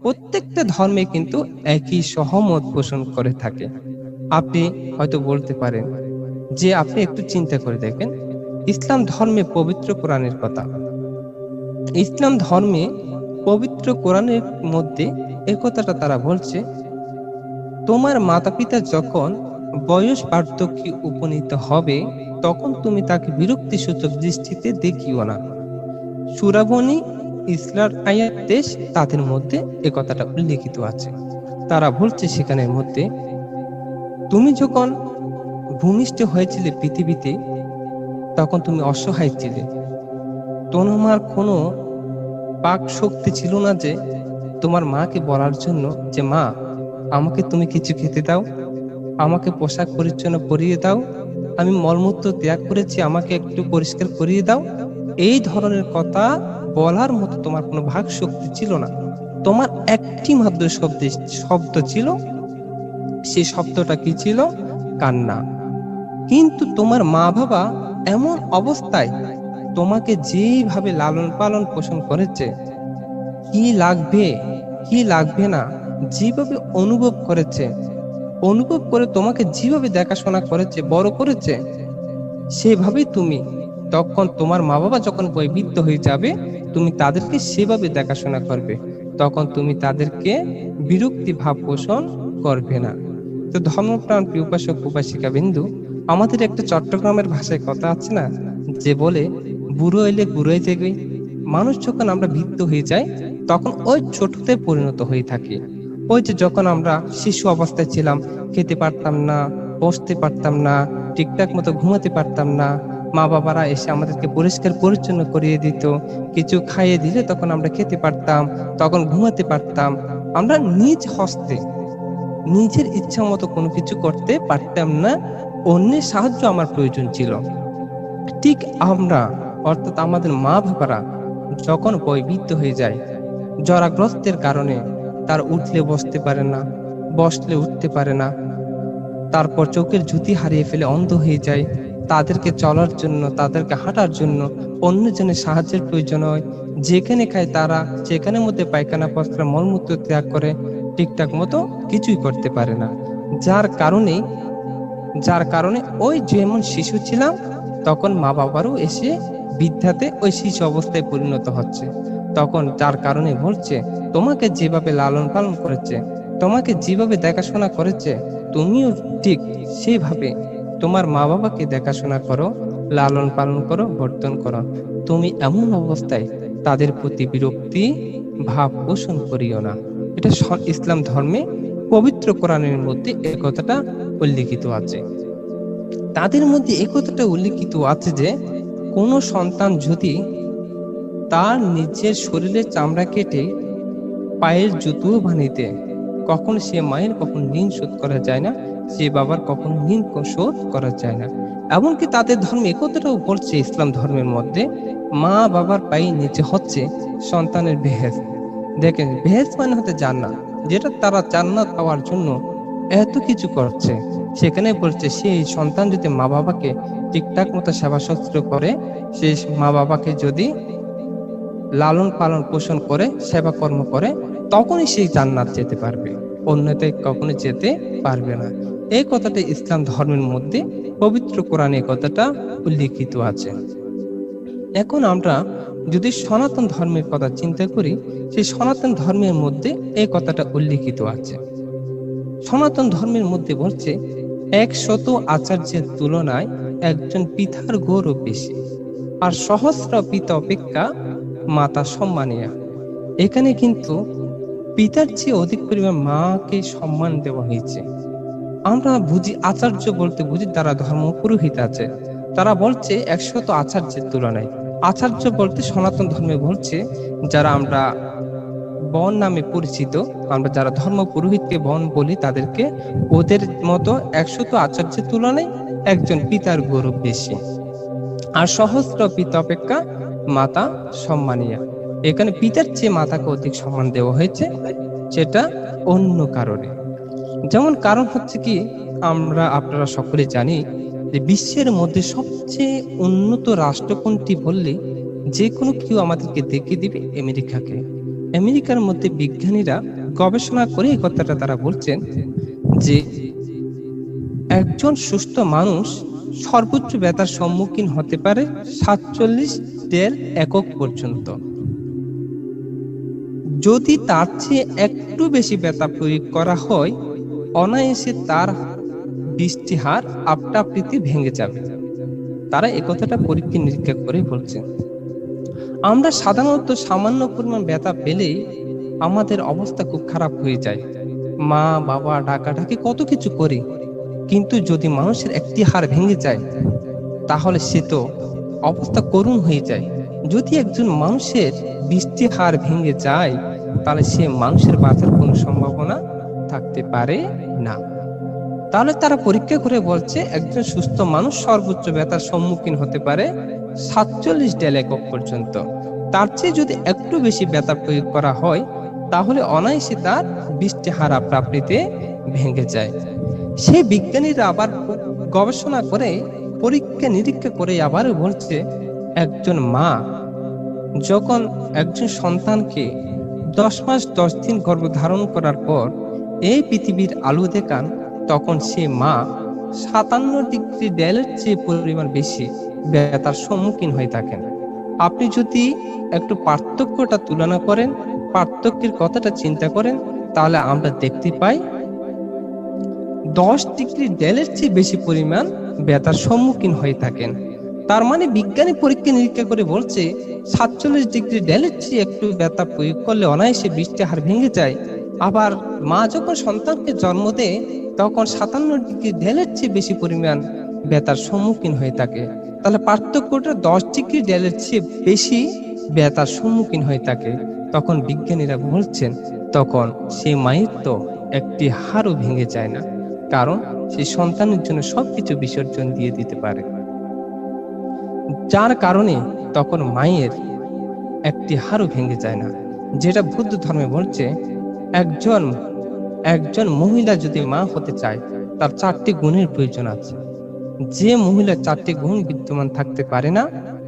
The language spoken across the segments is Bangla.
প্রত্যেকটা ধর্মে কিন্তু একই সহমত পোষণ করে থাকে। আপনি হয়তো বলতে পারেন যে আপনি একটু চিন্তা করে দেখেন, ইসলাম ধর্মে পবিত্র কোরআনের কথা, ইসলাম ধর্মে পবিত্র কোরআনের মধ্যে এ কথাটা তারা বলছে, তোমার মাতা পিতা যখন বয়স বার্ধক্যে উপনীত হবে তখন তুমি তাকে বিরক্তিসূচক দৃষ্টিতে দেখিও না। সূরা বনী ইসরার আয়াত 23 তাদের মধ্যে এ কথাটা উল্লেখিত আছে। তারা বলছে সেখানের মধ্যে, তুমি যখন ভূমিষ্ঠ হয়েছিলে পৃথিবীতে তখন তুমি অসহায় ছিলে, তোমার কোনো বাক শক্তি ছিল না যে তোমার মাকে বলার জন্য যে মা আমাকে তুমি কিছু খেতে দাও, আমাকে পোশাক পরিচ্ছন্ন পরিয়ে দাও, আমি মলমূত্র ত্যাগ করেছি আমাকে একটু পরিষ্কার করিয়ে দাও। এই ধরনের কথা বলার মতো তোমার কোনো ভাগ শক্তি ছিল না। তোমার একটি মাত্র শব্দ ছিল, সেই শব্দটা কি ছিল? কান্না। কিন্তু তোমার মা বাবা এমন অবস্থায় তোমাকে যেভাবে লালন পালন পোষণ করেছে, কি লাগবে কি লাগবে না যেভাবে অনুভব করেছে, অনুভব করে তোমাকে যেভাবে দেখাশোনা করেছে, বড় করেছে, সেভাবেই তুমি তখন তোমার মা বাবা যখন বয়োবৃদ্ধ হয়ে যাবে তুমি তাদেরকে সেভাবে দেখাশোনা করবে, তখন তুমি তাদেরকে বিরক্তি ভাব পোষণ করবে না। তো ধর্মপ্রাণ প্রিয় উপাসক উপাসিকা বিন্দু, আমাদের একটা চট্টগ্রামের ভাষায় কথা আছে না, যে বলে বুড়ো এলে গুড়োয় জেগে। মানুষ যখন আমরা বৃদ্ধ হয়ে যাই তখন ওই ছোটতে পরিণত হয়ে থাকি। ওই যে যখন আমরা শিশু অবস্থায় ছিলাম, খেতে পারতাম না, বসতে পারতাম না, ঠিকঠাক মতো ঘুমাতে পারতাম না, মা বাবারা এসে আমাদেরকে পরিষ্কার পরিচ্ছন্ন করিয়ে দিত, কিছু খাইয়ে দিলে তখন আমরা খেতে পারতাম, তখন ঘুমাতে পারতাম, আমরা নিজ হস্তে নিজের ইচ্ছা মতো কোনো কিছু করতে পারতাম না, অন্যের সাহায্য আমার প্রয়োজন ছিল। ঠিক আমরা অর্থাৎ আমাদের মা বাবারা যখন বয়োবৃদ্ধ হয়ে যায়, জরাগ্রস্তের কারণে তার উঠলে বসতে পারে না, বসলে উঠতে পারে না, তারপর চোখের জ্যোতি হারিয়ে ফেলে অন্ধ হয়ে যায়, তাদেরকে চলার জন্য, তাদেরকে হাঁটার জন্য অন্যজনের সাহায্যের প্রয়োজন হয়। যেখানে খায় তারা সেখানের মধ্যে পায়খানা পস্ত্র মলমূত্র ত্যাগ করে, ঠিকঠাক মতো কিছুই করতে পারে না। যার কারণে ওই যেমন শিশু ছিলাম তখন মা বাবারও এসে বৃদ্ধাতে ওই শিশু অবস্থায় পরিণত হচ্ছে। তখন যার কারণে বলছে, তোমাকে যেভাবে লালন পালন করেছে, তোমাকে যেভাবে দেখাশোনা করেছে, তুমিও ঠিক সেইভাবে তোমার মা বাবাকে দেখাশোনা করো, লালন পালন করো, বর্ধন করো। তুমি এমন অবস্থায় তাদের প্রতি বিরক্তি ভাব পোষণ করিও না। এটা ইসলাম ধর্মে পবিত্র কোরআনের মধ্যে এই কথাটা উল্লেখিত আছে। তাদের মধ্যে এই কথাটা উল্লেখিত আছে যে কোন সন্তান যদি তার নিজের শরীরের চামড়া কেটে পায়ের জুতো বানিয়ে, কখন সে মায়ের কখন ঋণ শোধ করা যায় না, সে বাবার কখন ঋণ শোধ করা যায় না। এমনকি তাদের ধর্মে একথাটাও বলছে, ইসলাম ধর্মের মধ্যে মা বাবার পায়ে নিচে হচ্ছে সন্তানের বেহেশত। দেখেন, বেহেশত মানে হতে জান্নাত, যেটা তারা জান্নাত পাওয়ার জন্য এত কিছু করছে। সেখানে বলছে সেই সন্তান যদি মা বাবাকে ঠিকঠাক মতো সেবা শুশ্রূষা করে, সেই মা বাবাকে যদি লালন পালন পোষণ করে, সেবা কর্ম করে, তখনই সেই জান্নাত যেতে পারবে, অন্যতে কখনো যেতে পারবে না। এই কথাটা ইসলাম ধর্মের মধ্যে পবিত্র কোরআনে কথাটা উল্লেখিত আছে। এখন আমরা যদি সনাতন ধর্মের কথা চিন্তা করি, সেই সনাতন ধর্মের মধ্যে এই কথাটা উল্লেখিত আছে। সনাতন ধর্মের মধ্যে বলছে, 100 আচার্যের তুলনায় একজন পিতার গৌরব বেশি, আর সহস্র পিতা অপেক্ষা মাতা সম্মানীয়া। এখানে কিন্তু পিতার চেয়ে অধিক পরিমাণ মাকে সম্মান দেওয়া হয়েছে। আমরা বুঝি আচার্য বলতে বুঝি তারা ধর্ম পুরোহিত আছে, তারা বলছে 100 আচার্যের তুলনায়। আচার্য বলতে সনাতন ধর্মে বলছে যারা আমরা বন নামে পরিচিত, আমরা যারা ধর্ম পুরোহিতকে বন বলি, তাদেরকে ওদের মতো 100 আচার্যের তুলনায় একজন পিতার গৌরব বেশি, আর সহস্র পিতা অপেক্ষা মাতা সম্মানীয়া। এখানে পিতার চেয়ে মাতাকে অধিক সম্মান দেওয়া হয়েছে, সেটা অন্য কারণে। যেমন কারণ হচ্ছে কি, আপনারা সকলে জানি যে বিশ্বের মধ্যে সবচেয়ে উন্নত রাষ্ট্র কোনটি বললে যে কোনো কেউ আমাদেরকে দেখিয়ে দিবে আমেরিকাকে। আমেরিকার মধ্যে বিজ্ঞানীরা গবেষণা করে এই কথাটা তারা বলছেন যে একজন সুস্থ মানুষ সর্বোচ্চ ব্যথার সম্মুখীন হতে পারে 47 ডেল একক পর্যন্ত। যদি তার চেয়ে একটু বেশি ব্যথা প্রয়োগ করা হয়, অনায়াসে তার বৃষ্টি হার আপনা আপনিতে ভেঙে যাবে। তারা একথাটা পরীক্ষা নিরীক্ষা করে বলছেন। আমরা সাধারণত সামান্য পরিমাণ ব্যথা পেলেই আমাদের অবস্থা খুব খারাপ হয়ে যায়, মা বাবা ডাকাডাকি কত কিছু করি, কিন্তু যদি মানুষের একটি হাড় ভেঙে যায় তাহলে সে তো অবস্থা করুণ হয়ে যায়। যদি একজন মানুষের 20টি হাড় ভেঙে যায় তাহলে সে মানুষের বাঁচার কোনো সম্ভাবনা থাকতে পারে না। তাহলে তারা পরীক্ষা করে বলছে একজন সুস্থ মানুষ সর্বোচ্চ ব্যথার সম্মুখীন হতে পারে 47 ডেল একক পর্যন্ত। তার চেয়ে যদি একটু বেশি ব্যথা প্রয়োগ করা হয় তাহলে অনায়াসে তার 20টি হাড় আপনা আপনিতে ভেঙে যায়। সেই বিজ্ঞানীরা আবার গবেষণা করে পরীক্ষা নিরীক্ষা করে আবারও বলছে একজন মা যখন একজন সন্তানকে 10 মাস 10 দিন গর্ভধারণ করার পর এই পৃথিবীর আলো দেখান, তখন সে মা 57 ডিগ্রি ডেলের চেয়ে পরিমাণ বেশি ব্যথার সম্মুখীন হয়ে থাকেন। আপনি যদি একটু পার্থক্যটা তুলনা করেন, পার্থক্যের কথাটা চিন্তা করেন, তাহলে আমরা দেখতে পাই 10 ডিগ্রি ডেলের চেয়ে বেশি পরিমাণ ব্যথার সম্মুখীন হয়ে থাকেন। তার মানে বিজ্ঞানী পরীক্ষা নিরীক্ষা করে বলছে 47 ডিগ্রি ডেলের চেয়ে একটু ব্যথা প্রয়োগ করলে অনায়াসে 20টি হাড় ভেঙে যায়। আবার মা যখন সন্তানকে জন্ম দেয় তখন 57 ডিগ্রি ডেলের চেয়ে বেশি পরিমাণ ব্যথার সম্মুখীন হয়ে থাকে। তাহলে পার্থক্যটা 10 ডিগ্রি ডেলের চেয়ে বেশি ব্যথার সম্মুখীন হয়ে থাকে। তখন বিজ্ঞানীরা বলছেন তখন সেই মায়ের তো একটি হাড়ও ভেঙে যায় না, কারণ সেই সন্তানের জন্য সবকিছু বিসর্জন দিয়ে দিতে পারে, যার কারণে তখন মায়ের একটি হাড়ও ভেঙে যায় না। যেটা বৌদ্ধ ধর্মে বলছে একজন মহিলা যদি মা হতে চায় তার 4টি গুণের প্রয়োজন আছে। যে মহিলা 4টি গুণ বিদ্যমান থাকতে পারে না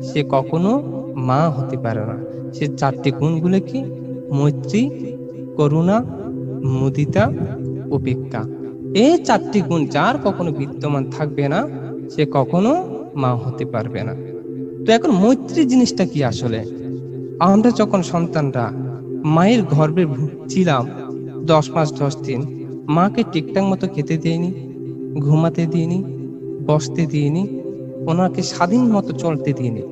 সে কখনো মা হতে পারে না। সে 4টি গুণগুলো কি? মৈত্রী, করুণা, মুদিতা, উপেক্ষা। এই 4টি গুণ যার কখনো বিদ্যমান থাকবে না সে কখনো মা হতে পারবে না। তো এখন মৈত্রী জিনিসটা কি আসলে? আমরা যখন সন্তানরা মায়ের গর্ভে ছিলাম 10 মাস 10 দিন, মাকে ঠিকঠাক মতো খেতে দিইনি, ঘুমাতে দিইনি, বসতে দিইনি, ওনাকে স্বাধীন মতো চলতে দিইনি,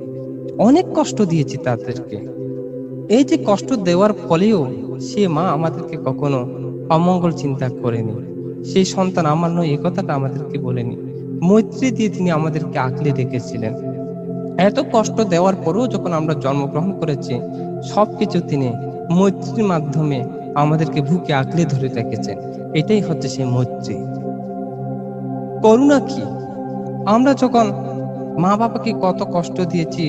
অনেক কষ্ট দিয়েছি তাদেরকে। এই যে কষ্ট দেওয়ার ফলেও সে মা আমাদেরকে কখনো অমঙ্গল চিন্তা করেনি। সেই সন্তান আমার নয় এই কথাটা আমাদেরকে বলেনি। মৈত্রী দিয়ে তিনি আমাদেরকে আঁকলে রেখেছিলেন। এত কষ্ট দেওয়ার পরেও যখন আমরা জন্মগ্রহণ করেছি সবকিছু তিনি মৈত্রীর মাধ্যমে আমাদেরকে বুকে আঁকলে ধরে রেখেছেন। এটাই হচ্ছে সেই মৈত্রী। করুণা কি? আমরা যখন মা বাবাকে কত কষ্ট দিয়েছি,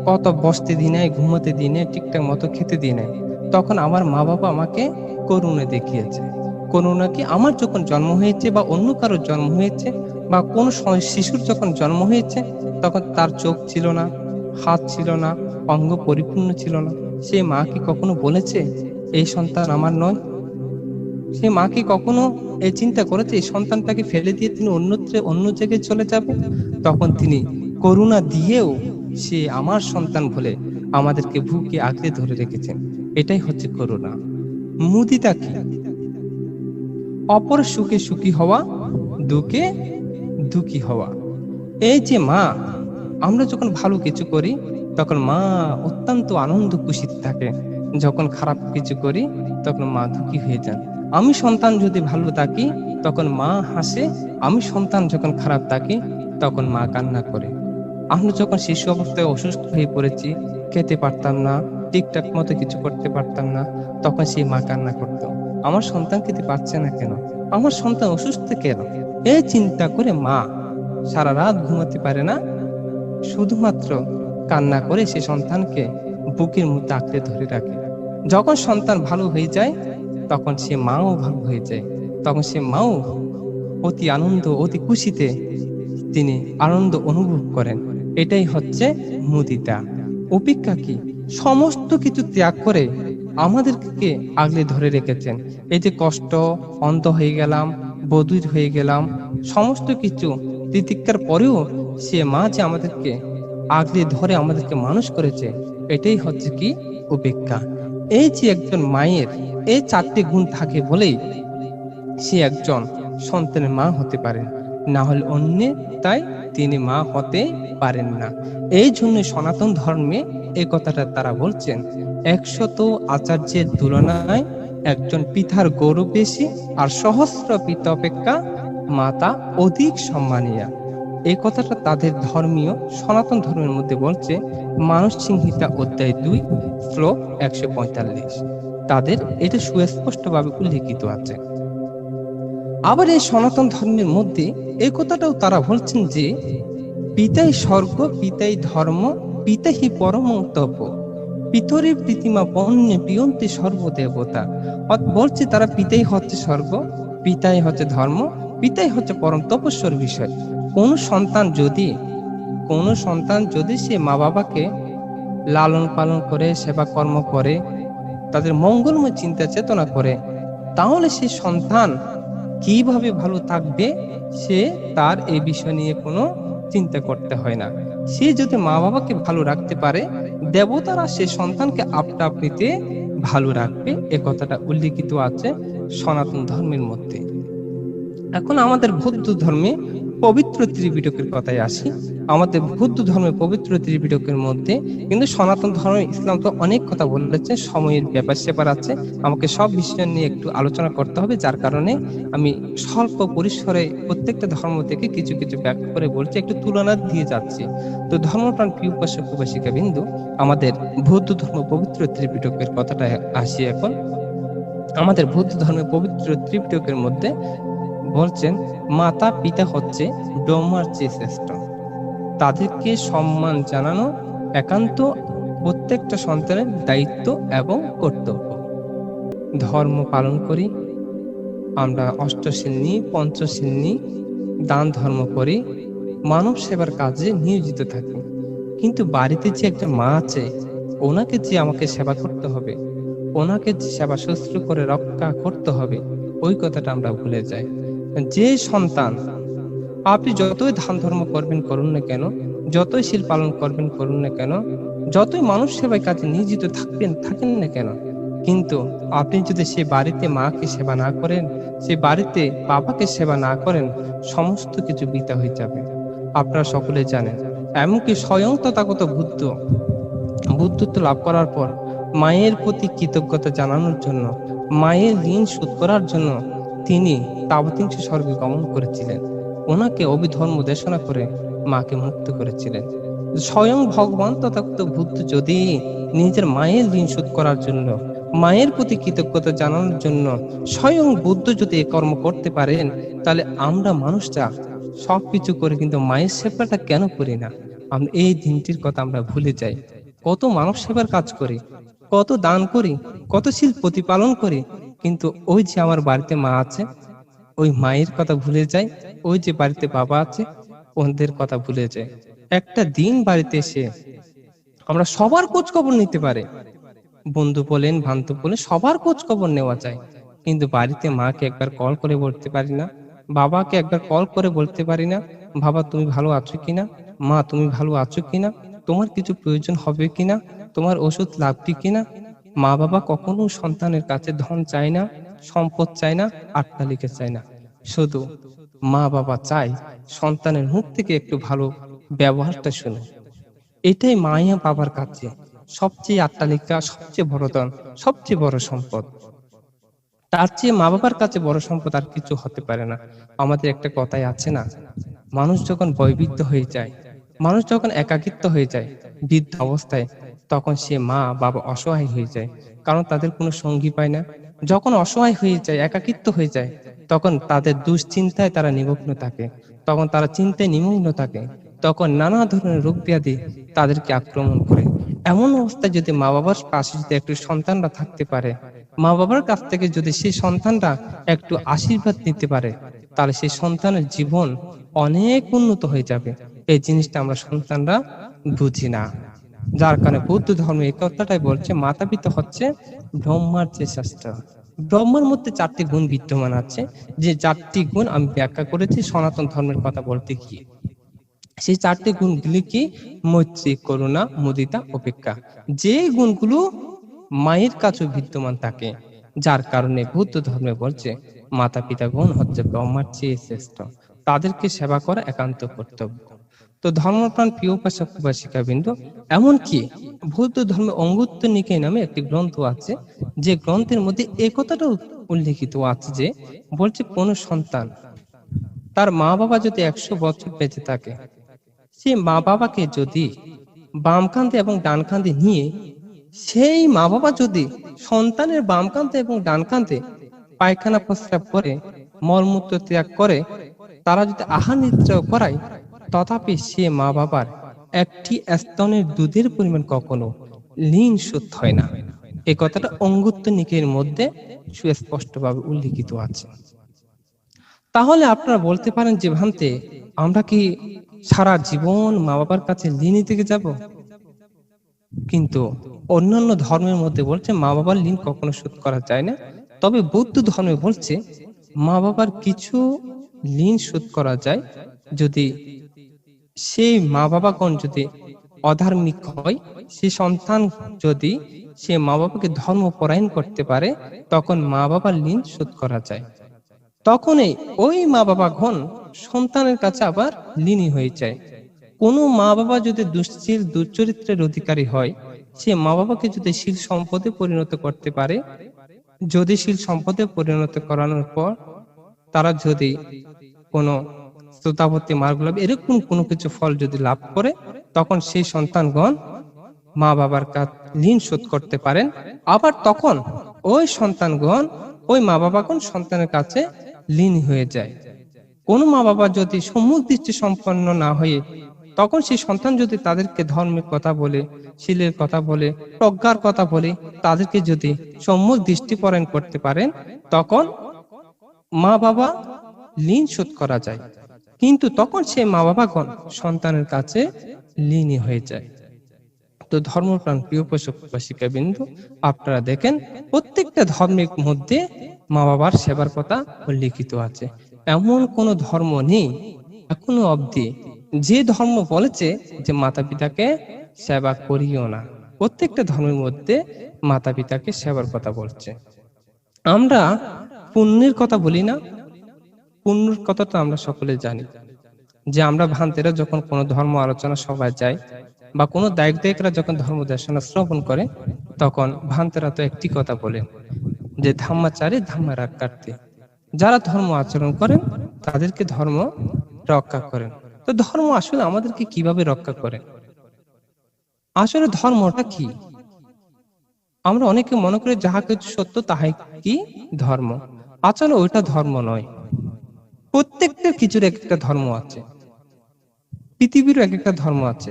কত বসতে দিই নাই, ঘুমাতে দিই নাই, ঠিকঠাক মতো খেতে দিই নাই, তখন আমার মা বাবা আমাকে করুণা দেখিয়েছে। করুণা কি? আমার যখন জন্ম হয়েছে বা অন্য কারোর জন্ম হয়েছে বা কোনো শিশুর যখন জন্ম হয়েছে তখন তার চোখ ছিল না, হাত ছিল না, অঙ্গ পরিপূর্ণ ছিল না, সে মা কি কখনো বলেছে এই সন্তান আমার নয়? সে মা কি কখনো এই চিন্তা করেছে এই সন্তানটাকে ফেলে দিয়ে তিনি অন্য জায়গায় চলে যাবে? তখন তিনি করুণা দিয়েও সে আমার সন্তান বলে আমাদেরকে বুকে আগলে ধরে রেখেছেন। এটাই হচ্ছে করুণা। মুদিতা কি? অপর সুখে সুখী হওয়া, দুঃখে দুঃখী হওয়া। এই যে মা, আমরা যখন ভালো কিছু করি তখন মা অত্যন্ত আনন্দ খুশিতে থাকে, যখন খারাপ কিছু করি তখন মা দুঃখী হয়ে যান। আমি সন্তান যদি ভালো থাকি তখন মা হাসে, আমি সন্তান যখন খারাপ থাকি তখন মা কান্না করে। আমরা যখন শিশু অবস্থায় অসুস্থ হয়ে পড়েছি, খেতে পারতাম না, ঠিকঠাক মতো কিছু করতে পারতাম না, তখন সেই মা কান্না করতো, আমার সন্তান খেতে পারছে না কেন, আমার সন্তান অসুস্থ কেন? এই চিন্তা করে মা সারা রাত ঘুমাতে পারে না, শুধুমাত্র কান্না করে সে সন্তানকে বুকের মধ্যে আঁকড়ে ধরে রাখে। যখন সন্তান ভালো হয়ে যায় তখন সে মাও ভালো হয়ে যায়, তখন সে মাও অতি আনন্দ, অতি খুশিতে তিনি আনন্দ অনুভব করেন। এটাই হচ্ছে মুদিতা। উপেক্ষা কি? সমস্ত কিছু ত্যাগ করে আমাদেরকে আগলে ধরে রেখেছেন। এই যে কষ্ট, অন্ধ হয়ে গেলাম, বধির হয়ে গেলাম, সমস্ত কিছু তিতিক্ষার পরেও সে মা যে আমাদেরকে আগলে ধরে আমাদেরকে মানুষ করেছে, এটাই হচ্ছে কি উপেক্ষা। এই যে একজন মায়ের এই 4টি গুণ থাকে বলেই সে একজন সন্তানের মা হতে পারেন, না হলে অন্য তাই তিনি মা হতে পারেন না। এই জন্য সনাতন ধর্মে এই কথাটা তারা বলছেন, 100 আচার্যের তুলনায় একজন পিতার গৌরব বেশি, আর সহস্র পিতা অপেক্ষা মাতা অধিক সম্মানীয়া। এই কথাটা তাদের ধর্মীয় সনাতন ধর্মের মধ্যে বলছে, মানস সংহিতা অধ্যায় 2 শ্লোক 145। তাদের এটা সুস্পষ্টভাবে উল্লেখিত আছে। আবার এই সনাতন ধর্মের মধ্যে এই কথাটাও তারা বলছেন যে পিতাই স্বর্গ, পিতাই ধর্ম, পিতাহি পরম তপ, পিতরের প্রীতিমা বন্যে পিয়ন্তে সর্বদেবতা। বলছে তারা পিতাই হচ্ছে স্বর্গ, পিতাই হচ্ছে ধর্ম, পিতাই হচ্ছে পরম তপস্যার বিষয়। কোন সন্তান যদি সে মা বাবাকে লালন পালন করে, সেবা কর্ম করে, তাদের মঙ্গলময় চিন্তা চেতনা করে, তাহলে সে সন্তান কিভাবে ভালো থাকবে, সে তার এই বিষয় নিয়ে কোনো চিন্তা করতে হয় না। সে যদি মা বাবাকে ভালো রাখতে পারে, দেবতারা সে সন্তানকে আপনা আপনিতে ভালো রাখবে। এ কথাটা উল্লেখিত আছে সনাতন ধর্মের মধ্যে। এখন আমাদের বৌদ্ধ ধর্মে পবিত্র ত্রিপিটকের কথায় আসি। আমাদের বৌদ্ধ ধর্মের পবিত্র ত্রিপিটকের মধ্যে কিন্তু সনাতন ধর্ম ইসলাম তো অনেক কথা বলেছে, সময়ের ব্যাপার স্যাপার আছে, আমাকে সব বিষয় নিয়ে একটু আলোচনা করতে হবে, যার কারণে আমি স্বল্প পরিসরে প্রত্যেকটা ধর্ম থেকে কিছু কিছু ব্যাখ্যা করে বলছি, একটু তুলনা দিয়ে যাচ্ছি। তো ধর্মপ্রাণ প্রিয় উপাসক উপাসিকা বিন্দু, আমাদের বৌদ্ধ ধর্ম পবিত্র ত্রিপিটকের কথাটা আসি এখন। আমাদের বৌদ্ধ ধর্মের পবিত্র ত্রিপিটকের মধ্যে বলছেন, মাতা পিতা হচ্ছে ব্রহ্মার চেয়ে শ্রেষ্ঠ, তাদেরকে সম্মান জানানো একান্ত প্রত্যেকটা সন্তানের দায়িত্ব এবং কর্তব্য। ধর্ম পালন করি আমরা, অষ্টশিলনী পঞ্চশিলনী দান ধর্ম করি, মানব সেবার কাজে নিয়োজিত থাকি, কিন্তু বাড়িতে যে একটা মা আছে, ওনাকে যে আমাকে সেবা করতে হবে, ওনাকে যে সেবা শুশ্রূষা করে রক্ষা করতে হবে, ওই কথাটা আমরা ভুলে যাই। যে সন্তান, আপনি যতই দান ধর্ম করবেন করুন না কেন, যতই শীল পালন করবেন করুন না কেন, যতই মানুষ সেবায় কাজে নিয়োজিত থাকেন না কেন, কিন্তু আপনি যদি সে বাড়িতে মাকে সেবা না করেন, সে বাড়িতে বাবাকে সেবা না করেন, সমস্ত কিছু বৃথা হয়ে যাবে। আপনারা সকলে জানেন, এমনকি স্বয়ং তথাগত বুদ্ধত্ব লাভ করার পর মায়ের প্রতি কৃতজ্ঞতা জানানোর জন্য, মায়ের ঋণ শোধ করার জন্য তিনি তাবতিংশ স্বর্গে গমন করেছিলেন। ওনাকে অভিধর্ম দেশনা করে মাকে মুক্ত করেছিলেন। স্বয়ং ভগবান তথাগত বুদ্ধ যদি নিজের মায়ের ঋণ শোধ করার জন্য, মায়ের প্রতি কৃতজ্ঞতা জানানোর জন্য স্বয়ং বুদ্ধ যদি এ কর্ম করতে পারেন, তাহলে আমরা মানুষরা সবকিছু করে কিন্তু মায়ের সেবাটা কেন করি না? আমরা এই দিনটির কথা আমরা ভুলে যাই। কত মানব সেবার কাজ করি, কত দান করি, কত শীল প্রতিপালন করি, কিন্তু ওই যে আমার বাড়িতে মা আছে, ওই মায়ের কথা ভুলে যাই। ওই যে বাড়িতে বাবা আছে, ওদের কথা ভুলে যাই। একটা দিন বাড়িতে এসে আমরা সবার খোঁজ খবর নিতে পারি, বন্ধু বলেন বান্ধব বলেন সবার খোঁজ খবর নেওয়া যায়, কিন্তু বাড়িতে মাকে একবার কল করে বলতে পারি না, বাবাকে একবার কল করে বলতে পারি না, বাবা তুমি ভালো আছো কিনা, মা তুমি ভালো আছো কিনা, তোমার কিছু প্রয়োজন হবে কিনা, তোমার ওষুধ লাগবে কিনা। মা বাবা কখনো সন্তানের কাছে ধন চায় না, সম্পদ চায় না, আট্টালিকা চায় না, শুধু মা বাবা চায় সন্তানের মুখ থেকে একটু ভালো ব্যবহারটা শুনে। এটাই মায়া বাবার কাছে সবচেয়ে আট্টালিকা, সবচেয়ে বড় ধন, সবচেয়ে বড় সম্পদ। তার চেয়ে মা বাবার কাছে বড় সম্পদ আর কিছু হতে পারে না। আমাদের একটা কথাই আছে না, মানুষ যখন বয়বৃদ্ধ হয়ে যায়, মানুষ যখন একাকিত্ব হয়ে যায় বৃদ্ধ অবস্থায়, তখন সে মা বাবা অসহায় হয়ে যায়, কারণ তাদের কোনো সঙ্গী পায় না। যখন অসহায় হয়ে যায়, একাকিত্ব হয়ে যায়, তখন তাদের দুশ্চিন্তায় তারা নিমগ্ন থাকে, তখন তারা চিন্তায় নিমগ্ন থাকে, তখন নানা ধরনের রোগ ব্যাধি তাদেরকে আক্রমণ করে। এমন অবস্থায় যদি মা বাবার পাশে যদি একটু সন্তানরা থাকতে পারে, মা বাবার কাছ থেকে যদি সেই সন্তানরা একটু আশীর্বাদ নিতে পারে, তাহলে সেই সন্তানের জীবন অনেক উন্নত হয়ে যাবে। এই জিনিসটা আমরা সন্তানরা বুঝি না। যার কারণে বৌদ্ধ ধর্ম এই কথাটাই বলছে মাতা পিতা হচ্ছে ব্রহ্মার যে শ্রেষ্ঠ। ব্রহ্মার মধ্যে 4টি গুণ বিদ্যমান আছে, যে 4টি গুণ আমি ব্যাখ্যা করেছি সনাতন ধর্মের কথা বলতে গিয়ে। সেই 4টি গুণগুলি কি? মৈত্রী, করুণা, মুদিতা, উপেক্ষা। যে গুণগুলো মায়ের কাছেও বিদ্যমান থাকে, যার কারণে বৌদ্ধ ধর্মে বলছে মাতা পিতা গুণ হচ্ছে ব্রহ্মার চেয়ে শ্রেষ্ঠ, তাদেরকে সেবা করা একান্ত কর্তব্য। তো ধর্মপ্রাণ প্রিয় উপাসক উপাসিকা বিন্দু, এমনকি বৌদ্ধ ধর্মে অঙ্গুত্র নিকায় নামে একটি গ্রন্থ আছে, যে গ্রন্থের মধ্যে এই কথাটাও উল্লেখিত আছে যে বলছে কোন সন্তান তার মা বাবা যদি 100 বছর বেঁচে থাকে, সে মা বাবাকে যদি বাম কাঁধে এবং ডান কাঁধে নিয়ে, সেই মা বাবা যদি সন্তানের বাম কাঁধে এবং ডান কাঁধে পায়খানা প্রস্রাব করে, মলমূত্র ত্যাগ করে, তারা যদি আহার নিদ্রাও করায়, তথাপি সে মা বাবার একটি স্তনের দুধের পরিমাণ কখনো লীন সুদ হয় না। এই কথাটা অঙ্গুত্র নিকায়ের মধ্যে সুস্পষ্টভাবে উল্লিখিত আছে। তাহলে আপনারা বলতে পারেন যে ভান্তে, আমরা কি সারা জীবন মা বাবার কাছে ঋণী থেকে যাব? কিন্তু অন্যান্য ধর্মের মধ্যে বলছে মা বাবার ঋণ কখনো শোধ করা যায় না। তবে বৌদ্ধ ধর্মে বলছে মা বাবার কিছু ঋণ শোধ করা যায়, যদি সেই মা বাবাগণ যদি অধার্মিক হয়, সে সন্তান যদি সে মা বাবাকে ধর্মপরায়ণ করতে পারে, তখন মা বাবার ঋণ শোধ করা যায়। তখনই ওই মা বাবাগণ সন্তানের কাছে আবার ঋণী হয়ে যায়। কোনো মা বাবা যদি দুশ্চীল দুচরিত্রের অধিকারী হয়, সে মা বাবাকে যদি শীল সম্পদে পরিণত করতে পারে, যদি শীল সম্পদে পরিণত করানোর পর তারা যদি কোনো শ্রোতাবতী মার্গলাভ এরকম কোনো কিছু ফল যদি লাভ করে, তখন সেই সন্তানগণ মা বাবার কাছে ঋণ শোধ করতে পারেন। আবার তখন ওই সন্তানগণ ওই মা বাবাগণ সন্তানের কাছে ঋণী হয়ে যায়। কোন মা বাবা যদি সম্মুখ দৃষ্টি সম্পন্ন না হয়ে, তখন সেই সন্তান যদি তাদেরকে ধর্মের কথা বলে, শীলের কথা বলে, প্রজ্ঞার কথা বলে, তাদেরকে যদি সম্মুখ দৃষ্টিপরায়ণ করতে পারেন, তখন মা বাবা ঋণ শোধ করা যায়। কিন্তু তখন সেই মা বাবাগণ সন্তানের কাছে ঋণী হয়ে যায়। তো ধর্মপ্রাণ প্রিয় উপাসক উপাসিকা বিন্দু, আপনারা দেখেন প্রত্যেকটা ধর্মের মধ্যে মা বাবার সেবার কথা উল্লিখিত আছে। এমন কোন ধর্ম নেই এখনো অবধি যে ধর্ম বলেছে যে মাতা পিতাকে সেবা করিও না। প্রত্যেকটা ধর্মের মধ্যে মাতা পিতাকে সেবার কথা বলছে। আমরা পুণ্যের কথা বলি না? পুণ্যের কথা তো আমরা সকলে জানি, যে আমরা ভান্তেরা যখন কোনো ধর্ম আলোচনা সভায় যাই, বা কোনো দায়িকরা যখন ধর্ম দেশনা শ্রবণ করে, তখন ভান্তেরা তো একটি কথা বলেন যে ধাম্মাচারে ধাম্মা রক্ষার্থী, যারা ধর্ম আচরণ করেন তাদেরকে ধর্ম রক্ষা করেন। তো ধর্ম আসলে আমাদেরকে কিভাবে রক্ষা করে? আসলে ধর্মটা কি? আমরা অনেকে মনে করি যাহা কিছু সত্য তাহাই কি ধর্ম। আসলে ওইটা ধর্ম নয়। প্রত্যেকটা কিছুর এক একটা ধর্ম আছে, পৃথিবীর এক একটা ধর্ম আছে,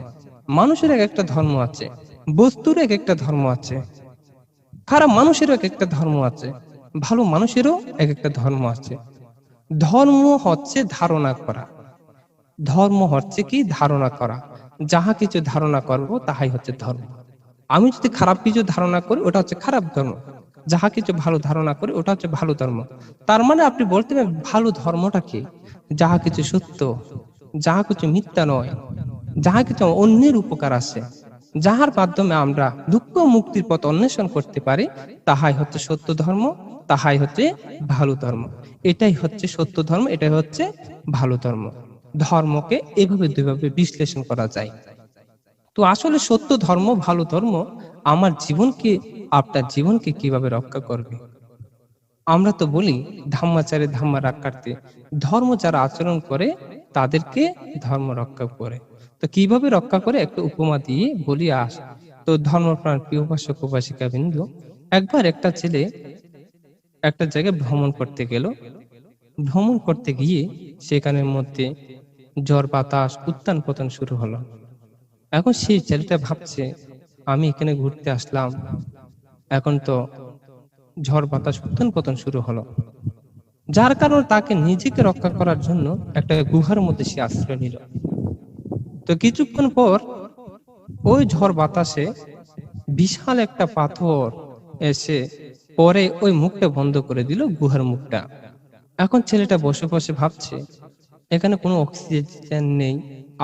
মানুষের এক একটা ধর্ম আছে, বস্তুর এক একটা ধর্ম আছে, খারাপ মানুষেরও এক একটা ধর্ম আছে, ভালো মানুষেরও এক একটা ধর্ম আছে। ধর্ম হচ্ছে ধারণা করা। ধর্ম হচ্ছে কি? ধারণা করা। যাহা কিছু ধারণা করব তাহাই হচ্ছে ধর্ম। আমি যদি খারাপ কিছু ধারণা করি, ওটা হচ্ছে খারাপ ধর্ম। যাহা কিছু ভালো ধারণা করি, ওটা হচ্ছে ভালো ধর্ম। তার মানে আপনি বলতে পারেন ভালো ধর্মটা কি? যাহা কিছু সত্য, যাহা কিছু মিথ্যা নয়, যাহা কিছু অন্যের উপকার আছে, যাহার মাধ্যমে আমরা দুঃখ মুক্তির পথ অন্বেষণ করতে পারি, তাহাই হচ্ছে সত্য ধর্ম, তাহাই হচ্ছে ভালো ধর্ম। এটাই হচ্ছে সত্য ধর্ম, এটাই হচ্ছে ভালো ধর্ম। ধর্মকে এভাবে দুইভাবে বিশ্লেষণ করা যায়। তো আসলে সত্য ধর্ম, ভালো ধর্ম আমার জীবনকে, আপনার জীবনকে কিভাবে রক্ষা করবে? আমরা তো বলি ধাম্মাচারে ধাম্মা রক্ষার্থী, ধর্ম যারা আচরণ করে তাদেরকে ধর্ম রক্ষা করে। তো কিভাবে রক্ষা করে একটা উপমা দিয়ে বলি আস। তো ধর্মপ্রাণ প্রিয় উপাসক উপাসিকা বিন্দু, একবার একটা ছেলে একটা জায়গায় ভ্রমণ করতে গেল। ভ্রমণ করতে গিয়ে সেখানের মধ্যে ঝড় বাতাস উত্থান পতন শুরু হলো। এখন সেই ছেলেটা ভাবছে আমি এখানে ঘুরতে আসলাম, এখন তো ঝড় বাতাস উত্থান পতন শুরু হলো। যার কারণে তাকে নিজেকে রক্ষা করার জন্য একটা গুহার মধ্যে সে আশ্রয় নিল। তো কিছুক্ষণ পর ওই ঝড় বাতাসে বিশাল একটা পাথর এসে পরে ওই মুখটা বন্ধ করে দিল, গুহার মুখটা। এখন ছেলেটা বসে বসে ভাবছে, এখানে কোনো অক্সিজেন নেই,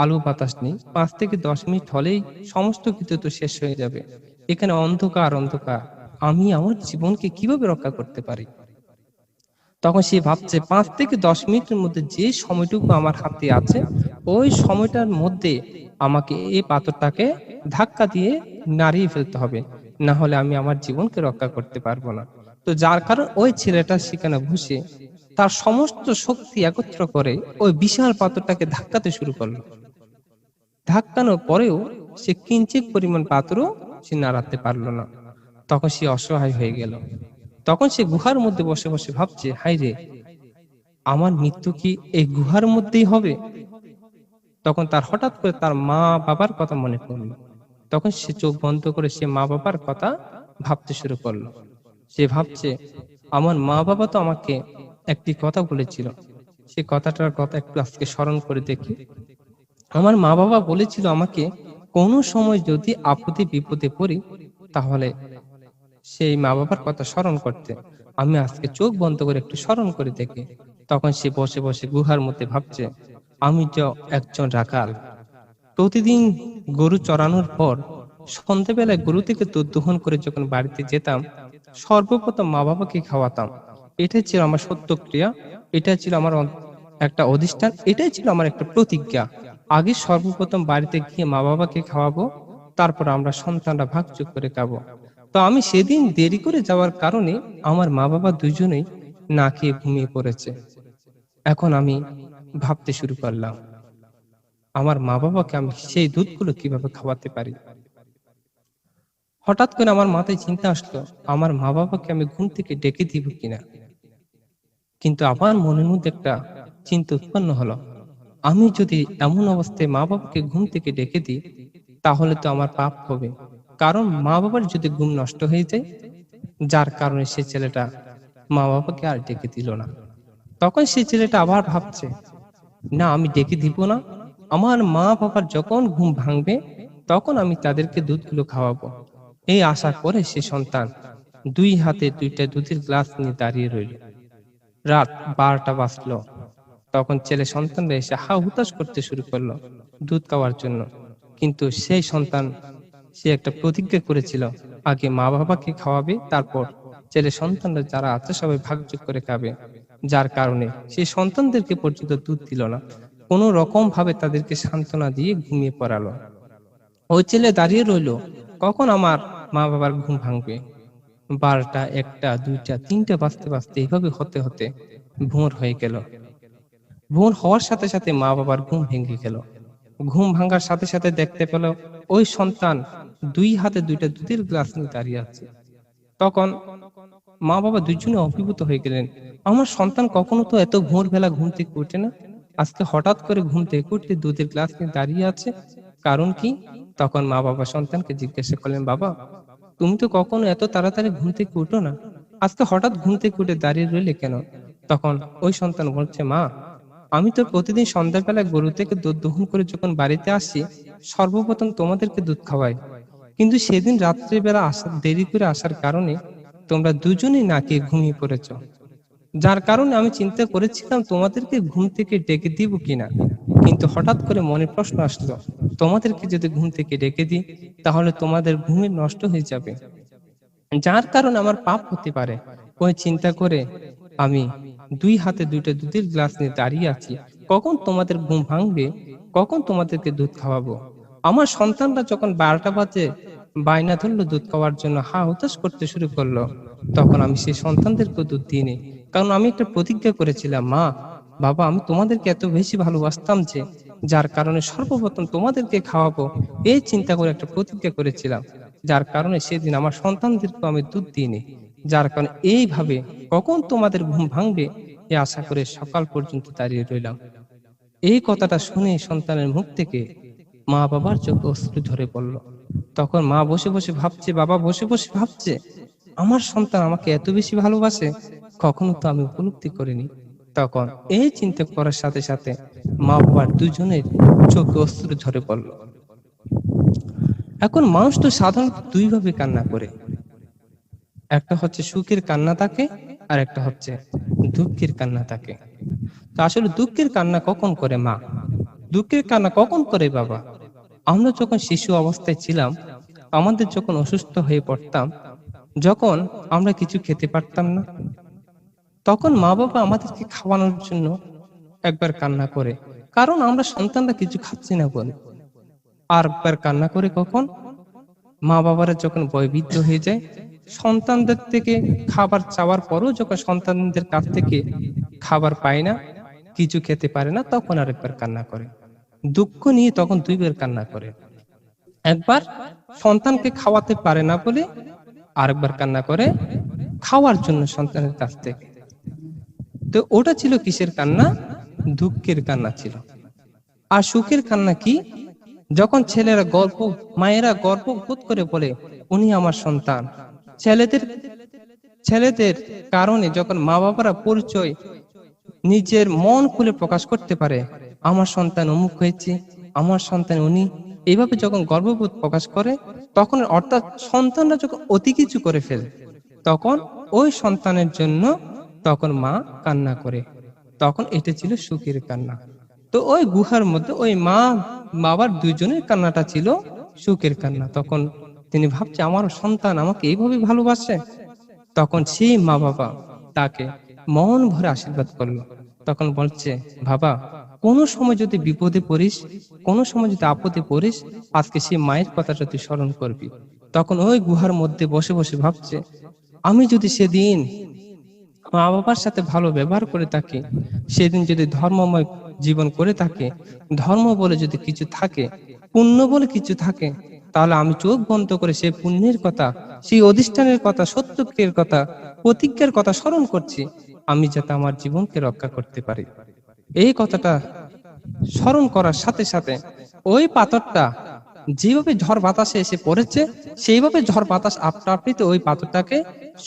আলো বাতাস নেই, 5 থেকে 10 মিনিট হলেই সমস্ত কিছু তো শেষ হয়ে যাবে। এখানে অন্ধকার অন্ধকার, আমি আমার জীবনকে কিভাবে রক্ষা করতে পারি? তখন সে ভাবছে 5 থেকে 10 মিনিটের মধ্যে যে সময়টুকু আমার হাতে আছে, ওই সময়টার মধ্যে আমাকে এই পাথরটাকে ধাক্কা দিয়ে নাড়িয়ে ফেলতে হবে, না হলে আমি আমার জীবনকে রক্ষা করতে পারবো না। তো যার কারণ ওই ছেলেটা সেখানে বসে তার সমস্ত শক্তি একত্র করে ওই বিশাল পাথরটাকে ধাক্কাতে শুরু করলো। ধাক্কানোর পরেও সে কিঞ্চিত পরিমাণ পাথরও সে নাড়াতে পারলো না। তখন সে অসহায় হয়ে গেল। তখন সে গুহার মধ্যে বসে বসে ভাবছে, হায় রে, আমার মৃত্যু কি এই গুহার মধ্যেই হবে? তখন তার হঠাৎ করে তার মা বাবার কথা মনে পড়ল। তখন সে চোখ বন্ধ করে সে মা বাবার কথা ভাবতে শুরু করলো। সে ভাবছে, আমার মা বাবা তো আমাকে একটি কথা বলেছিল, সে কথাটার কথা একটু আজকে স্মরণ করে দেখি। আমার মা বাবা বলেছিল আমাকে কোনো সময় যদি আপদে বিপদে পড়ি তাহলে সেই মা বাবার কথা স্মরণ করতে। আমি আজকে চোখ বন্ধ করে একটু স্মরণ করে দেখি। তখন সে বসে বসে গুহার মধ্যে ভাবছে, আমি তো একজন রাখাল, প্রতিদিন গরু চড়ানোর পর সন্ধ্যাবেলায় গরু থেকে দুধ দোহন করে যখন বাড়িতে যেতাম, সর্বপ্রথম মা বাবাকে খাওয়াতাম। এটাই ছিল আমার সত্য ক্রিয়া, এটা ছিল আমার একটা অধিষ্ঠান, এটাই ছিল আমার একটা প্রতিজ্ঞা। আগে সর্বপ্রথম বাড়িতে গিয়ে মা বাবাকে খাওয়াবো, তারপর আমরা সন্তানরা ভাগযোগ করে খাবো। তো আমি সেদিন দেরি করে যাওয়ার কারণে আমার মা বাবা দুজনেই না খেয়ে ঘুমিয়ে পড়েছে। এখন আমি ভাবতে শুরু করলাম, আমার মা বাবাকে আমি সেই দুধগুলো কিভাবে খাওয়াতে পারি। হঠাৎ করে আমার মাথায় চিন্তা আসলো, আমার মা বাবাকে আমি ঘুম থেকে ডেকে দিব কিনা। কিন্তু আমার মনের মধ্যে একটা চিন্তা উৎপন্ন হলো, আমি যদি এমন অবস্থায় মা বাবাকে ঘুম থেকে ডেকে দিই তাহলে তো আমার পাপ হবে। কারণ মা বাবার যদি ঘুম নষ্ট হয়ে যায়, যার কারণে সে ছেলেটা মা বাবাকে আর ডেকে দিল না। তখন সে ছেলেটা আবার ভাবছে, না, আমি ডেকে দিব না। আমার মা বাবার যখন ঘুম ভাঙবে তখন আমি তাদেরকে দুধগুলো খাওয়াবো। এই আশা করে সে সন্তান 2 হাতে 2টা দুধের গ্লাস নিয়ে দাঁড়িয়ে রইল। রাত 12টা বাজলো। তখন ছেলে সন্তানরা এসে হা হুতাশ করতে শুরু করলো দুধ খাওয়ার জন্য। কিন্তু সেই সন্তান, সে একটা প্রতিজ্ঞা করেছিল, আগে মা বাবাকে খাওয়াবে, তারপর ছেলে সন্তানরা যারা আছে সবাই ভাগযোগ করে খাবে। যার কারণে সেই সন্তানদেরকে পর্যন্ত দুধ দিল না, কোনো রকম ভাবে তাদেরকে সান্ত্বনা দিয়ে ঘুমিয়ে পড়ালো। ওই ছেলে দাঁড়িয়ে রইল, কখন আমার মা বাবার ঘুম ভাঙবে। 12টা, 1টা, 2টা, 3টা বাজতে বাজতে এইভাবে হতে হতে ভোর হয়ে গেল। ভোর হওয়ার সাথে সাথে মা বাবার ঘুম ভেঙে গেল। ঘুম ভাঙার সাথে সাথে দেখতে পেল ওই সন্তান 2 হাতে 2টা দুধের গ্লাস নিয়ে দাঁড়িয়ে আছে। তখন মা বাবা দুজনে অভিভূত হয়ে গেলেন, আমার সন্তান কখনো তো এত ভোরবেলা ঘুম থেকে উঠে না, আজকে হঠাৎ করে ঘুম থেকে উঠে দুধের গ্লাস নিয়ে দাঁড়িয়ে আছে, কারণ কি? তখন মা বাবা সন্তানকে জিজ্ঞাসা করলেন, বাবা, তুমি তো কখনো এত তাড়াতাড়ি ঘুম থেকে উঠো না, আজকে হঠাৎ ঘুম থেকে উঠে দাঁড়িয়ে রইলে কেন? তখন ওই সন্তান বলছে, মা, আমি তো প্রতিদিন সন্ধ্যাবেলায় গরু থেকে দুধ দহন করে যখন বাড়িতে আসি সর্বপ্রথম তোমাদেরকে দুধ খাওয়াই, কিন্তু সেদিন রাত্রিবেলা দেরি করে আসার কারণে তোমরা দুজনেই না খেয়ে ঘুমিয়ে পড়েছ। যার কারণে আমি চিন্তা করেছিলাম তোমাদেরকে ঘুম থেকে ডেকে দিব কিনা, কিন্তু হঠাৎ করে মনে প্রশ্ন আসলো, তোমাদেরকে যদি ঘুম থেকে ডেকে দিই তাহলে তোমাদের ঘুমে নষ্ট হয়ে যাবে, যার কারণে আমার পাপ হতে পারে। ওই চিন্তা করে আমি 2 হাতে 2টা দুধের গ্লাস নিয়ে দাঁড়িয়ে আছি, কখন তোমাদের ঘুম ভাঙবে, কখন তোমাদেরকে দুধ খাওয়াবো। আমার সন্তানরা যখন 12টা বাজে বায়না ধরলো দুধ খাওয়ার জন্য, হা হুতাশ করতে শুরু করলো, তখন আমি সেই সন্তানদেরকে দুধ দিইনি। কারণ আমি একটা প্রতিজ্ঞা করেছিলাম, মা বাবা, আমি তোমাদেরকে এত বেশি ভালোবাসতাম যে, যার কারণে সর্বপ্রথম তোমাদেরকে খাওয়াবো, এই চিন্তা করে একটা প্রতিজ্ঞা করেছিলাম। যার কারণে সেদিন আমার সন্তানদেরকে আমি দুধ দিইনি। যার কারণে এইভাবে কখন তোমাদের ঘুম ভাঙবে এ আশা করে সকাল পর্যন্ত দাঁড়িয়ে রইলাম। এই কথাটা শুনে সন্তানের মুখ থেকে মা বাবার চোখে অশ্রু ঝরে পড়ল। তখন মা বসে বসে ভাবছে, বাবা বসে বসে ভাবছে, আমার সন্তান আমাকে এত বেশি ভালোবাসে, কখনো তো আমি উপলব্ধি করিনি। তখন এই চিন্তা করার সাথে সাথে মা বাবার দুজনের চোখে অশ্রু ঝরে পড়ল। এখন মানুষ তো সাধারণত দুই ভাবে কান্না করে, একটা হচ্ছে সুখের কান্না থাকে, আর একটা হচ্ছে দুঃখের কান্না থাকে। তো আসলে দুঃখের কান্না কখন করে মা, দুঃখের কান্না কখন করে বাবা? আমরা যখন শিশু অবস্থায় ছিলাম, আমাদের যখন অসুস্থ হয়ে পড়তাম, যখন আমরা কিছু খেতে পারতাম না, তখন মা বাবা আমাদেরকে খাওয়ানোর জন্য একবার কান্না করে, কারণ আমরা সন্তানরা কিছু খাচ্ছি না বলে। আর একবার কান্না করে কখন? মা বাবারা যখন বয়বৃদ্ধ হয়ে যায়, সন্তানদের থেকে খাবার চাওয়ার পরও যখন সন্তানদের কাছ থেকে খাবার পায় না, কিছু খেতে পারে না, তখন আরেকবার কান্না করে। দুঃখ নিয়ে তখন দুইবার কান্না করে। একবার সন্তানকে খাওয়াতে পারে না বলে, আরেকবার কান্না করে খাওয়ার জন্য সন্তানের কাছ থেকে। তো ওটা ছিল কিসের কান্না? দুঃখের কান্না ছিল। আর সুখের কান্না কি? যখন ছেলেরা মায়েরা গর্ববোধ করে বলে উনি আমার সন্তান। ছেলেদের ছেলেদের কারণে যখন মা বাবারা পরিচয় নিজের মন খুলে প্রকাশ করতে পারে, আমার সন্তান অমুক হয়েছে, আমার সন্তান উনি, এইভাবে যখন গর্ববোধ প্রকাশ করে, তখন অর্থাৎ সন্তানরা যখন অতি কিছু করে ফেলে, তখন ওই সন্তানের জন্য তখন মা কান্না করে। তখন এটা ছিল সুখের কান্না। তো ওই গুহার মধ্যে ওই মা বাবার দুইজনের কান্নাটা ছিল সুখের কান্না। তখন তিনি ভাবছে আমার সন্তান আমাকে এইভাবে ভালোবাসে। তখন সেই মা বাবা তাকে মন ভরে আশীর্বাদ করলো। তখন বলছে, বাবা, কোনো সময় যদি বিপদে পড়িস, কোনো সময় যদি আপদে পড়িস, আজকে সেই মায়ের কথাটা তুই স্মরণ করবি। তখন ওই গুহার মধ্যে বসে বসে ভাবছে, আমি যদি সেদিন মা বাবার সাথে ভালো ব্যবহার করে থাকি, সেদিন যদি ধর্মময় জীবন করে থাকে, ধর্ম বলে যদি কিছু থাকে, পুণ্য বলে কিছু থাকে, তাহলে আমি চোখ বন্ধ করে সেই পুণ্যের কথা, সেই অধিষ্ঠানের কথা, সত্যের কথা, প্রতিজ্ঞার কথা স্মরণ করছি, আমি যাতে আমার জীবনকে রক্ষা করতে পারি। এই কথাটা স্মরণ করার সাথে সাথে ওই পাথরটা যেভাবে ঝড় বাতাসে এসে পড়েছে, সেইভাবে ঝড় বাতাস আপনা আপনিতে ওই পাথরটাকে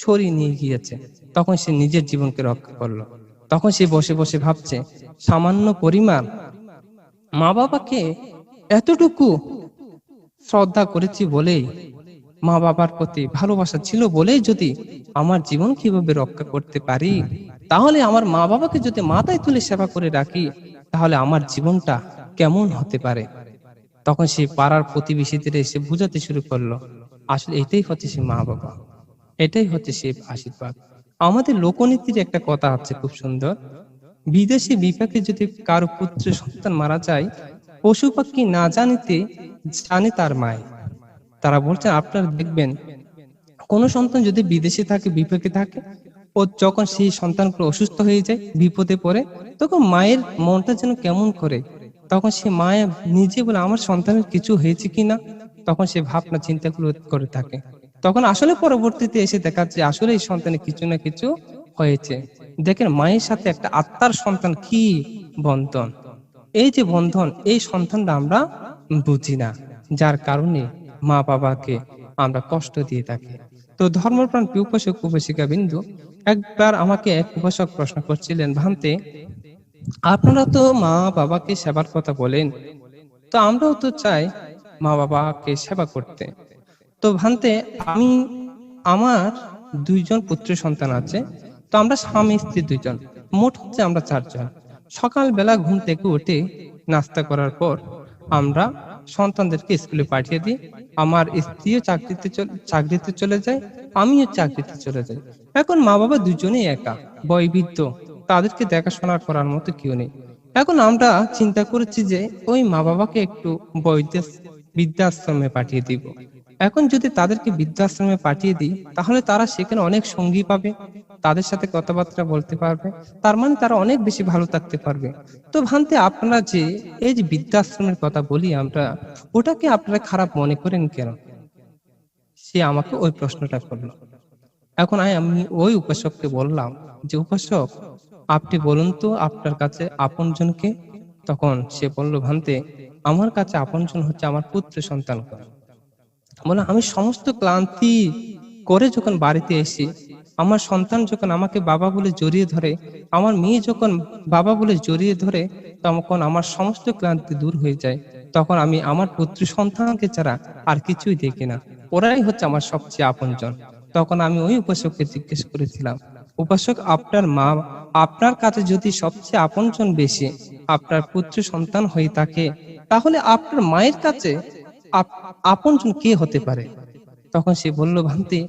সরিয়ে নিয়ে গিয়েছে। তখন সে নিজের জীবনকে রক্ষা করলো। তখন সে বসে বসে ভাবছে, সামান্য পরিমাণ মা বাবাকে এতটুকু শ্রদ্ধা করেছি বলেই, মা বাবার প্রতি ভালোবাসা ছিল বলেই যদি আমার জীবন কিভাবে রক্ষা করতে পারি, তাহলে আমার মা বাবাকে যদি মাথায় তুলে সেবা করে রাখি, তাহলে আমার জীবনটা কেমন হতে পারে। তখন সে পাড়ার প্রতিবেশীদের এসে বুঝাতে শুরু করলো, আসলে এটাই হচ্ছে সে মা বাবা, এটাই হচ্ছে সে আশীর্বাদ। আমাদের লোকনীতির একটা কথা আছে খুব সুন্দর, বিদেশে বিপাকে যদি কারো পুত্র সন্তান মারা যায়, পশু পাখি না জানিতে জানে তার মায়। তারা বলছেন, আপনারা দেখবেন কোন সন্তান যদি বিদেশে থাকে, বিপাকে থাকে, ও যখন সেই সন্তানগুলো অসুস্থ হয়ে যায়, বিপদে পড়ে, তখন মায়ের মনটা যেন কেমন করে। তখন সে মায়ে নিজে বলে আমার সন্তানের কিছু হয়েছে কিনা, তখন সে ভাবনা চিন্তাগুলো করে থাকে। তখন আসলে পরবর্তীতে এসে দেখা যায় আসলে এই সন্তানের কিছু না কিছু হয়েছে। দেখেন মায়ের সাথে একটা আত্মার সন্তান কি বন্ধন, এই যে বন্ধন, এই সন্তানটা আমরা বুঝি না, যার কারণে মা বাবাকে আমরা কষ্ট দিয়ে থাকি। তো ধর্মপ্রাণ উপাসক উপাসিকা বিন্দু, একবার আমাকে এক উপাসক প্রশ্ন করছিলেন, ভান্তে, আপনারা তো মা বাবাকে সেবার কথা বলেন, তো আমরাও তো চাই মা বাবাকে সেবা করতে। তো ভান্তে, আমি আমার দুইজন পুত্র সন্তান আছে, তো আমরা স্বামী স্ত্রী দুইজন, মোট হচ্ছে আমরা চারজন। সকালবেলা ঘুম থেকে উঠে নাস্তা করার পর আমরা সন্তানদেরকে স্কুলে পাঠিয়ে দিই। আমার স্ত্রীও চাকরিতে চলে যায়, আমিও চাকরিতে চলে যাই। এখন মা বাবা দুজনেই একা, বয়বৃদ্ধ, তাদেরকে দেখাশোনা করার মতো কেউ নেই। এখন আমরা চিন্তা করেছি যে ওই মা বাবাকে একটু বৃদ্ধাশ্রমে পাঠিয়ে দিব। এখন যদি তাদেরকে বৃদ্ধাশ্রমে পাঠিয়ে দিই, তাহলে তারা সেখানে অনেক সঙ্গী পাবে, তাদের সাথে কথাবার্তা বলতে পারবে, তার মানে তারা অনেক বেশি ভালো থাকতে পারবে। তো ভান্তে, আপনারা যে এই যে বৃদ্ধাশ্রমের কথা বলি আমরা, ওটাকে আপনারা খারাপ মনে করেন কেন? সে আমাকে ওই প্রশ্নটা করলো। এখন আমি ওই উপাসককে বললাম যে, উপাসক, আপনি বলুন তো আপনার কাছে আপনজনকে। তখন সে বলল, ভান্তে, আমার কাছে আপনজন হচ্ছে আমার পুত্র সন্তান। বলে, আমি সমস্ত ক্লান্তি করে যখন বাড়িতে এসি, আমার সন্তান যখন আমাকে বাবা বলে জড়িয়ে ধরে, আমার মেয়ে যখন বাবা বলে জড়িয়ে ধরে, তখন আমার সমস্ত ক্লান্তি দূর হয়ে যায়। তখন আমি আমার পুত্র সন্তানকে ছাড়া আর কিছুই দেখি না, ওরাই হচ্ছে আমার সবচেয়ে আপনজন। তখন আমি ওই উপাসককে জিজ্ঞেস করেছিলাম, উপাসক, আপনার মা আপনার কাছে যদি সবচেয়ে আপনজন বেশি আপনার পুত্র সন্তান হয়ে থাকে, তাহলে আপনার মায়ের কাছে আপনজন কে হতে পারে? তখন সে বলল, ভান্তি,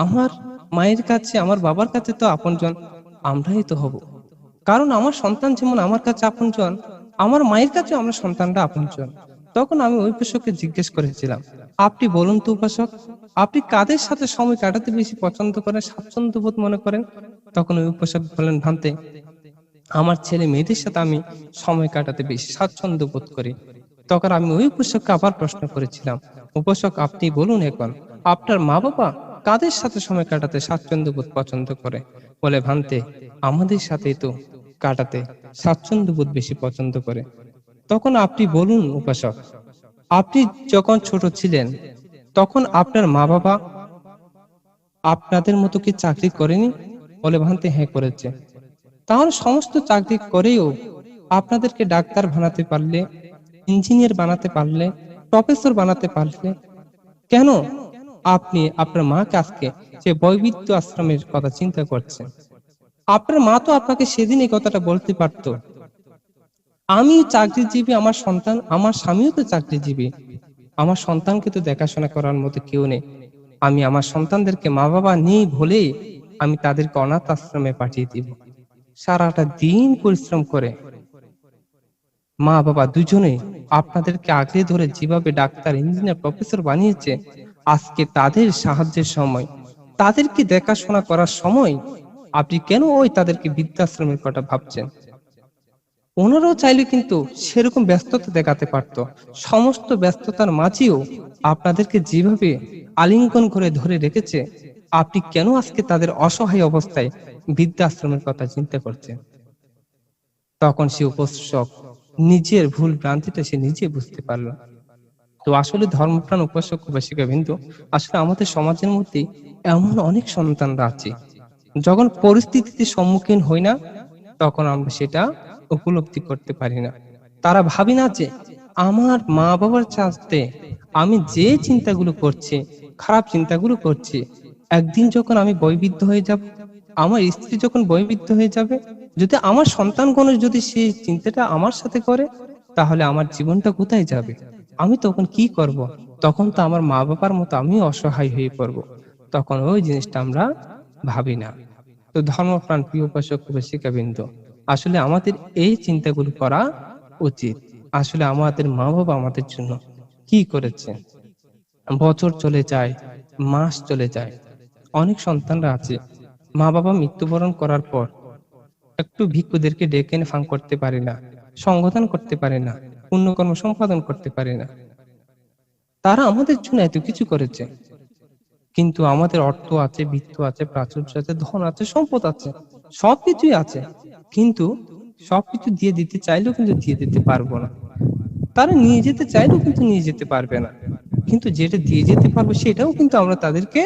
আমার মায়ের কাছে, আমার বাবার কাছে তো আপনজন আমরাই তো হব। কারণ আমার সন্তান যেমন আমার কাছে আপনজন, আমার মায়ের কাছে আমার সন্তানরা আপনজন। তখন আমি ওই উপাসককে জিজ্ঞেস করেছিলাম, আপনি বলুন তো উপাসক, আপনি কাদের সাথে সময় কাটাতে বেশি পছন্দ করেন, স্বাচ্ছন্দ্য বোধ মনে করেন? তখন ওই উপাসক বললেন, ভান্তে, আমার ছেলে মেয়েদের সাথে আমি সময় কাটাতে বেশি স্বাচ্ছন্দ্য বোধ করি। তখন আমি ওই উপাসককে আবার প্রশ্ন করেছিলাম, উপাসক, আপনি বলুন এখন, আপনার মা বাবা কাদের সাথে সময় কাটাতে স্বাচ্ছন্দ্য বোধ পছন্দ করে? বলে, ভান্তে, আমাদের সাথেই তো কাটাতে স্বাচ্ছন্দ্য বোধ বেশি পছন্দ করে। তখন আপনি বলুন উপাসক, আপনি যখন ছোট ছিলেন তখন আপনার মা বাবা আপনাদের মতো কি চাকরি করেনি? বলে, ভান্তে, হ্যাঁ করেছে। তাহলে সমস্ত চাকরি করেও আপনাদেরকে ডাক্তার বানাতে পারলে, ইঞ্জিনিয়ার বানাতে পারলে, প্রফেসর বানাতে পারলে, কেন আপনি আপনার মাকে আজকে যে বৈবিধ্য আশ্রমের কথা চিন্তা করছেন? আপনার মা তো আপনাকে সেদিন এই কথাটা বলতে পারতো, আমি চাকরিজীবী, আমার সন্তান, আমার স্বামীও তো চাকরিজীবী, আমার সন্তানকে তো দেখাশোনা করার মতো কেউ নেই, আমি আমার সন্তানদেরকে মা বাবা নেই বলেই আমি তাদেরকে অনাথ আশ্রমে পাঠিয়ে দিব। সারাটা দিন পরিশ্রম করে মা বাবা দুজনে আপনাদেরকে আগলে ধরে যেভাবে ডাক্তার, ইঞ্জিনিয়ার, প্রফেসর বানিয়েছে, আজকে তাদের সাহায্যের সময়, তাদেরকে দেখাশোনা করার সময় আপনি কেন ওই তাদেরকে বৃদ্ধাশ্রমের কথা ভাবছেন? ওনারাও চাইলে কিন্তু সেরকম ব্যস্ততা দেখাতে পারতো। সমস্ত ব্যস্ততার মাঝেও আপনাদেরকে যেভাবে আলিঙ্গন করে ধরে রেখেছে, আপনি কেন আজকে তাদের অসহায় অবস্থায় বৃদ্ধাশ্রমের কথা চিন্তা করছেন? তখন সে উপাসক নিজের ভুল ভ্রান্তিটা সে নিজে বুঝতে পারল। তো আসলে ধর্মপ্রাণ উপাসক উপাসিকা বিন্দু, আসলে আমাদের সমাজের মধ্যে এমন অনেক সন্তানরা আছে, যখন পরিস্থিতিতে সম্মুখীন হই না, তখন আমরা সেটা উপলব্ধি করতে পারি না। তারা ভাবি না যে আমার মা বাবার চাইতে আমি যে চিন্তাগুলো করছি, খারাপ চিন্তাগুলো করছি, একদিন যখন আমি বৈবিধ্য হয়ে যাব, আমার স্ত্রী যখন বৈবিধ্য হয়ে যাবে, যদি আমার সন্তানগণ যদি সেই চিন্তাটা আমার সাথে করে, তাহলে আমার জীবনটা কোথায় যাবে? আমি তখন কি করব? তখন তো আমার মা বাবার মতো আমি অসহায় হয়ে পড়ব। তখন ওই জিনিসটা আমরা ভাবি না। তো ধর্মপ্রাণ প্রিয় উপাসক উপাসিকা বৃন্দ, আসলে আমাদের এই চিন্তাগুলো করা উচিত। আসলে আমাদের মা বাবা আমাদের জন্য কি করেছে? বছর চলে যায়, মাস চলে যায়, অনেক সন্তানরা আছে মা বাবা মৃত্যুবরণ করার পর একটু ভিক্ষুদেরকে ডেকে এনে ফাং করতে পারে না, সংগঠন করতে পারে না, পুণ্যকর্ম সম্পাদন করতে পারে না। তারা আমাদের জন্য এত কিছু করেছে, কিন্তু আমাদের অর্থ আছে, বিত্ত আছে, প্রাচুর্য আছে, ধন আছে, সম্পদ আছে, সবকিছুই আছে, কিন্তু সবকিছু দিয়ে দিতে চাইলেও কিন্তু দিয়ে দিতে পারবো না। তারা নিয়ে যেতে চাইলেও কিন্তু নিয়ে যেতে পারবে না, কিন্তু যেটা দিয়ে যেতে পারবে সেটাও কিন্তু আমরা তাদেরকে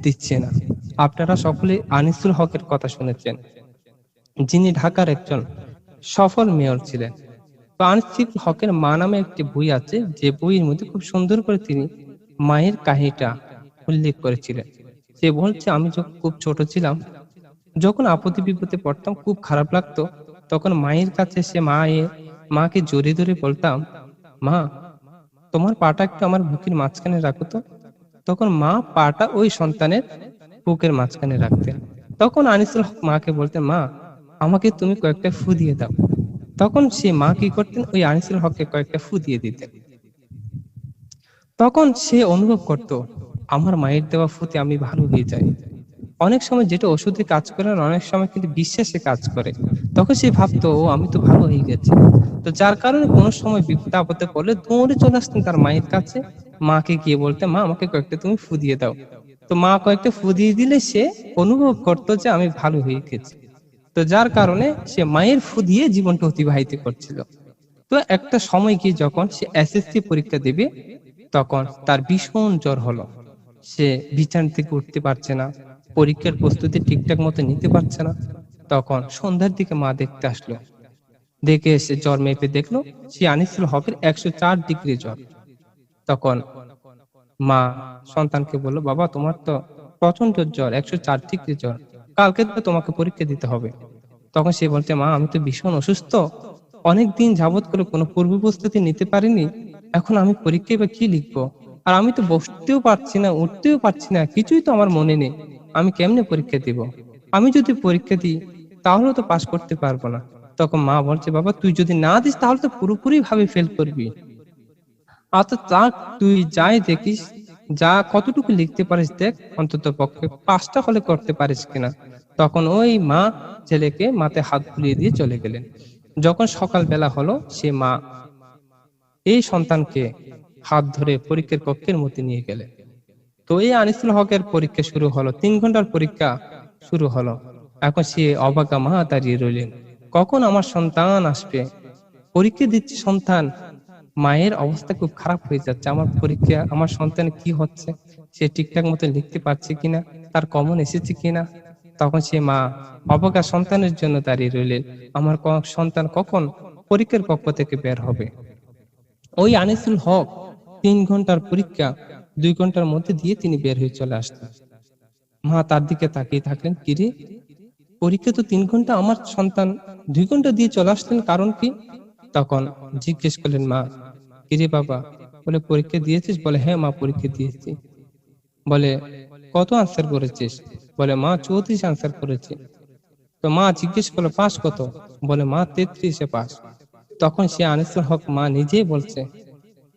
দিচ্ছে না। আপনারা সকলে আনিসুল হকের কথা শুনেছেন, যিনি ঢাকার একজন সফল মেয়র ছিলেন। তো আনিসুল হকের মা নামে একটি বই আছে, যে বইয়ের মধ্যে খুব সুন্দর করে তিনি মায়ের কাহিনীটা উল্লেখ করেছিলেন। সে বলছে, আমি যখন খুব ছোট ছিলাম, যখন আপদে বিপদে পড়তাম, খুব খারাপ লাগতো, তখন মায়ের কাছে সে মাকে জড়িয়ে ধরে বলতাম, মা, তোমার পাটা একটু আমার বুকের মাঝখানে রাখো তো। তখন মা পাটা ওই সন্তানের বুকের মাঝখানে রাখতেন। তখন আনিসুল হক মাকে বলতেন, মা, আমাকে তুমি কয়েকটা ফু দিয়ে দাও। তখন সে মা কি করতেন, ওই আনিসুল হককে কয়েকটা ফু দিয়ে দিতেন। তখন সে অনুভব করত, আমার মায়ের দেওয়া ফুতে আমি ভালো হয়ে যাই। অনেক সময় যেটা ওষুধে কাজ করে না, অনেক সময় কিন্তু বিশ্বাসে কাজ করে। তখন সে ভাবতো, ও, আমি তো ভালো হয়ে গেছি। তো যার কারণে কোনো সময় বিপদে আপদে পড়লে দৌড়ে চলে আসতেন তার মায়ের কাছে, মাকে গিয়ে বলতে, মা, আমাকে কয়েকটা তুমি ফু দিয়ে দাও। তো মা কয়েকটা ফু দিয়ে দিলে সে অনুভব করতো যে আমি ভালো হয়ে গেছি। তো যার কারণে সে মায়ের ফু দিয়ে জীবনটা অতিবাহিত করছিল। তো একটা সময় গিয়ে যখন সে এসএসসি পরীক্ষা দেবে, তখন তার ভীষণ জ্বর হলো। সে বিছানা থেকে উঠতে পারছে না, পরীক্ষার প্রস্তুতি ঠিকঠাক মতো নিতে পারছে না। তখন সন্ধ্যার দিকে মা দেখতে আসলো। দেখে এসে জ্বর মেপে দেখলো সে আনিসুল হকের 104 ডিগ্রি জ্বর। তখন মা সন্তানকে বলল, বাবা তোমার তো প্রচন্ড জ্বর, 104 ডিগ্রি জ্বর, কালকে তো তোমাকে পরীক্ষা দিতে হবে। তখন সে বলছে, মা আমি তো ভীষণ অসুস্থ, অনেকদিন যাবত করে কোনো পূর্ব প্রস্তুতি নিতে পারিনি, এখন আমি পরীক্ষায় বা কি লিখবো? আর আমি তো বসতেও পারছি না, উঠতেও পারছি না, কিছুই তো আমার মনে নেই, আমি কেমনে পরীক্ষা দিব? আমি যদি পরীক্ষা দিই তাহলে তো পাশ করতে পারবো না। তখন মা বলছে, বাবা তুই যদি না দিস তাহলে তো পুরোপুরি ভাবে ফেল করবি। আচ্ছা থাক, তুই যাই দেখিস, যা কতটুকু লিখতে পারিস দেখ, অন্তত পক্ষে পাঁচটা হলে করতে পারিস কিনা। তখন ওই মা ছেলেকে মাথায় হাত বুলিয়ে দিয়ে চলে গেলেন। যখন সকাল বেলা হলো, সে মা এই সন্তানকে হাত ধরে পরীক্ষার কক্ষের মধ্যে নিয়ে গেলেন। তো এই আনিসুল হকের পরীক্ষা শুরু হলো, 3 ঘন্টার পরীক্ষা শুরু হলো। এখন সে অবাকা মা দাঁড়িয়ে রইলেন, কখন আমার সন্তান আসবে? পরীক্ষা দিচ্ছে সন্তান, মায়ের অবস্থা খুব খারাপ হয়ে যাচ্ছে, আমার পরীক্ষা, আমার সন্তান কি হচ্ছে, সে ঠিকঠাক মতো লিখতে পারছে কিনা, তার কমন এসেছে কিনা। তখন সে মা অবকা সন্তানের জন্য দাঁড়িয়ে রইলেন, আমার সন্তান কখন পরীক্ষার কক্ষ থেকে বের হবে। ওই আনিসুল হক 3 ঘন্টার পরীক্ষা 2 ঘন্টার মধ্যে দিয়ে তিনি বের হয়ে চলে আসতেন। মা তার দিকে তাকিয়ে থাকলেন, কিরে, পরীক্ষা তো 3 ঘন্টা, আমার সন্তান 2 ঘন্টা দিয়ে চলে আসলেন, কারণ কি? তখন জিজ্ঞেস করলেন মা, কিরে বাবা, বলে পরীক্ষা দিয়েছিস? বলে হ্যাঁ মা, পরীক্ষা দিয়েছি। বলে কত আনসার করেছিস? বলে মা 34 আনসার করেছি। তো মা জিজ্ঞেস করলো পাস কত? বলে মা 33-এ পাস। তখন সে আনিসুল হক মা নিজেই বলছে,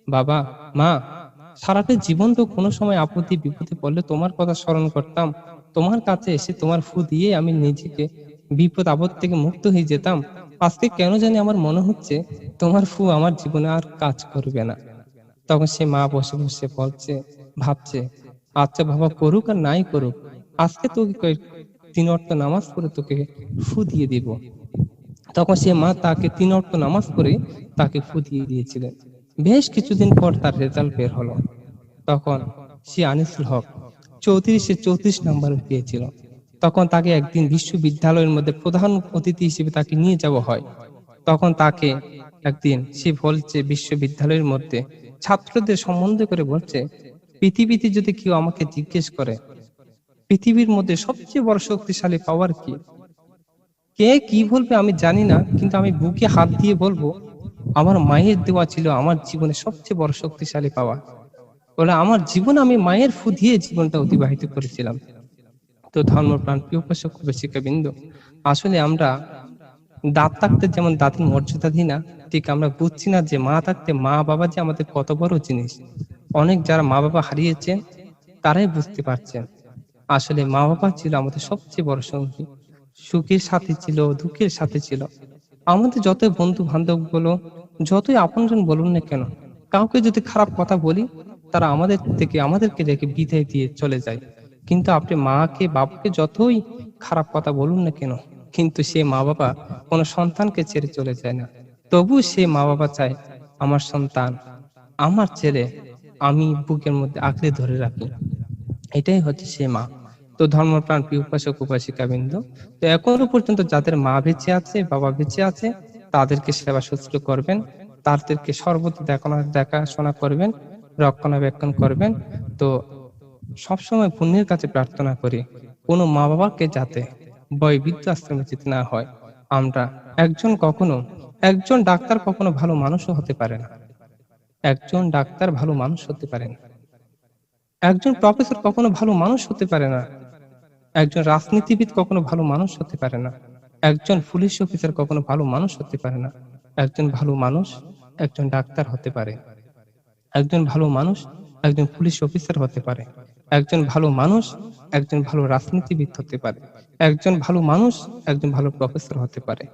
বাবা, মা, সারাটা জীবন তো কোনো সময় আপত্তি বিপদে পড়লে তোমার কথা স্মরণ করতাম, তোমার কাছে এসে তোমার ফু দিয়ে আমি নিজেকে বিপদ আপদ থেকে মুক্ত হয়ে যেতাম। আজকে কেন জানি আমার মনে হচ্ছে তোমার ফু আমার জীবনে আর কাজ করবে না। তখন সে মা বসে বসে বলছে, ভাবছে, আচ্ছা বাবা, করুক আর নাই করুক, আজকে তোকে 3 ওয়াক্ত নামাজ পড়ে তোকে ফু দিয়ে দিব। তখন সে মা তাকে 3 ওয়াক্ত নামাজ পড়ে তাকে ফু দিয়ে দিয়েছিলেন। বেশ কিছুদিন পর তার রেজাল্ট বের হলো। তখন সে আনিসুল হক 34-এ 34 নাম্বার পেয়েছিল। তখন তাকে একদিন বিশ্ববিদ্যালয়ের মধ্যে প্রধান অতিথি হিসেবে তাকে নিয়ে যাওয়া হয়। তখন তাকে একদিন সে বলছে, বিশ্ববিদ্যালয়ের মধ্যে ছাত্রদের সম্বন্ধ করে বলছে, পৃথিবীতে যদি কেউ আমাকে জিজ্ঞেস করে পৃথিবীর মধ্যে সবচেয়ে বড় শক্তিশালী পাওয়ার কি, কে কি বলবে আমি জানি না, কিন্তু আমি বুকে হাত দিয়ে বলবো, আমার মায়ের দেওয়া ছিল আমার জীবনে সবচেয়ে বড় শক্তিশালী পাওয়া। বলে আমার জীবন আমি মায়ের ফু দিয়ে জীবনটা অতিবাহিত করেছিলাম। তো ধর্মপ্রাণ প্রিয় উপাসক শিক্ষাবৃন্দ, আসলে আমরা দাঁত থাকতে যেমন দাঁতের মর্যাদা দিই না, ঠিক আমরা বুঝছি না যে মা থাকতে মা বাবা যে আমাদের কত বড় জিনিস। অনেক যারা মা বাবা হারিয়েছেন তারাই বুঝতে পারছেন, আসলে মা বাবা ছিল আমাদের সবচেয়ে বড় সঙ্গী, সুখের সাথে ছিল, দুঃখের সাথে ছিল। আমাদের যতই বন্ধু বান্ধব বলো, যতই আপনজন বলুন না কেন, কাউকে যদি খারাপ কথা বলি, তারা আমাদের থেকে আমাদেরকে রেখে বিদায় দিয়ে চলে যায়। কিন্তু আপনি মাকে বাবাকে যতই খারাপ কথা বলুন না কেন, কিন্তু সে মা বাবা কোনো সন্তানকে ছেড়ে চলে যায় না। তবু সে মা বাবা চায় আমার সন্তান, আমার ছেলে আমি বুকের মধ্যে আঁকড়ে ধরে রাখি। এটাই হচ্ছে সে মা। তো ধর্মপ্রাণ প্রিয় উপাসক উপাসিকা বৃন্দ, তো এখনো পর্যন্ত যাদের মা বেঁচে আছে, বাবা বেঁচে আছে, তাদেরকে সেবা শুশ্রূষা করবেন, তাদেরকে সর্বদা দেখাশোনা করবেন, রক্ষণাবেক্ষণ করবেন। তো সবসময় পুণ্যের কাছে প্রার্থনা করি, কোনো মা বাবাকে যাতে বৃদ্ধ আশ্রমে যেতে না হয়। আমরা একজন ডাক্তার কখনো ভালো মানুষও হতে পারে না, একজন ডাক্তার ভালো মানুষ হতে পারে না, একজন প্রফেসর কখনো ভালো মানুষ হতে পারে না, একজন রাজনীতিবিদ কখনো ভালো মানুষ হতে পারে না, একজন পুলিশ অফিসার কখনো ভালো মানুষ হতে পারে না। একজন ভালো মানুষ একজন ডাক্তার হতে পারে, একজন ভালো মানুষ একজন পুলিশ অফিসার হতে পারে, একজন ভালো মানুষ একজন ভালো রাজনীতিবিদ হতে পারে, একজন ভালো মানুষ একজন ভালো প্রফেসর হতে পারে।